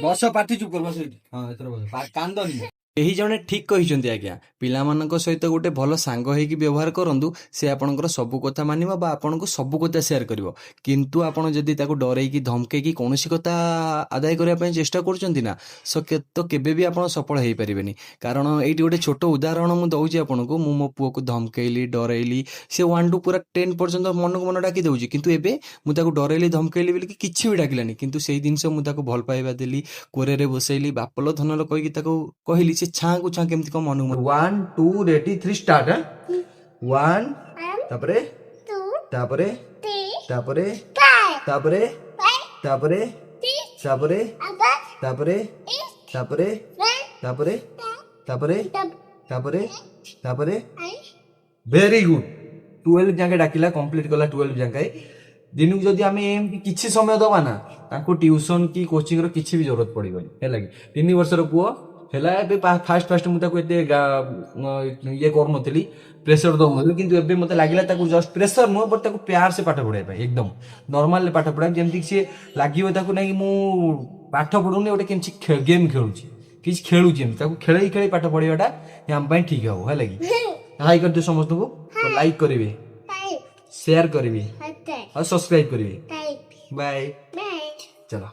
बस पाठी चुप कर बस हाँ एथर बस कांदनी ଏହି ଜଣେ ଠିକ୍ କହିଛନ୍ତି ଆଜ୍ଞା। ପିଲାମାନଙ୍କ ସହିତ ଗୋଟେ ଭଲ ସାଙ୍ଗ ହେଇକି ବ୍ୟବହାର କରନ୍ତୁ, ସେ ଆପଣଙ୍କର ସବୁ କଥା ମାନିବ ବା ଆପଣଙ୍କୁ ସବୁ କଥା ସେୟାର କରିବ। କିନ୍ତୁ ଆପଣ ଯଦି ତାକୁ ଡରେଇକି ଧମକେଇକି କୌଣସି କଥା ଆଦାୟ କରିବା ପାଇଁ ଚେଷ୍ଟା କରୁଛନ୍ତି ନା, ତ କେବେ ବି ଆପଣ ସଫଳ ହେଇପାରିବେନି। କାରଣ ଏଇଠି ଗୋଟେ ଛୋଟ ଉଦାହରଣ ମୁଁ ଦେଉଛି ଆପଣଙ୍କୁ। ମୁଁ ମୋ ପୁଅକୁ ଧମକେଇଲି, ଡରେଇଲି, ସେ 1 ରୁ ପୁରା 10 ପର୍ଯ୍ୟନ୍ତ ମନକୁ ମନ ଡାକି ଦେଉଛି। କିନ୍ତୁ ଏବେ ମୁଁ ତାକୁ ଡରେଇଲି, ଧମକେଇଲି ବୋଲିକି କିଛି ବି ଡାକିଲାନି। କିନ୍ତୁ ସେଇ ଜିନିଷ ମୁଁ ତାକୁ ଭଲ ପାଇବା ଦେଲି, କୋରରେ ବସେଇଲି, ବାପଲ ଧନଲ କହିକି ତାକୁ କହିଲି, ସେ ଛାଁକୁ ଛାଁ କେମିତି କଣ ମନକୁ ମନ 1 2 रेडी 3 स्टार्ट है 1 तापरे तापरे तापरे तापरे तापरे तापरे तापरे तापरे तापरे तापरे तापरे तापरे वेरी गुड 12 जाके डाकिला कंप्लीट कला 12 जाके दिन को जदि आम किसी समय दबा ना ताको ट्यूशन की कोचिंग रो किसी भी जरूरत पड़िबनी है लगी 3 वर्षर पुओ ହେଲା ଏବେ ଫାଷ୍ଟ ଫାଷ୍ଟ ମୁଁ ତାକୁ ଏତେ ଇଏ କରୁନଥିଲି ପ୍ରେସର ଦଉନଥିଲି କିନ୍ତୁ ଏବେ ମତେ ଲାଗିଲା ତାକୁ ଜଷ୍ଟ ପ୍ରେସର ନୁହଁ ବଟ୍ ତାକୁ ପ୍ୟାର ସେ ପାଠ ପଢିବା ପାଇଁ ଏକଦମ ନର୍ମାଲରେ ପାଠ ପଢାଏ ଯେମିତି ସିଏ ଲାଗିବ ତାକୁ ନାଇଁ ମୁଁ ପାଠ ପଢୁନି ଗୋଟେ କିଛି ଗେମ୍ ଖେଳୁଛି କିଛି ଖେଳୁଛି ଏମିତି ତାକୁ ଖେଳେଇ ଖେଳେଇ ପାଠ ପଢିବାଟା ଆମ ପାଇଁ ଠିକ ହବ ହେଲା କି ହାଇ କରିଦିଅ ସମସ୍ତଙ୍କୁ ଲାଇକ୍ କରିବେ ସେୟାର କରିବେ ଆଉ ସବସ୍କ୍ରାଇବ କରିବେ ବାଏ ଚलो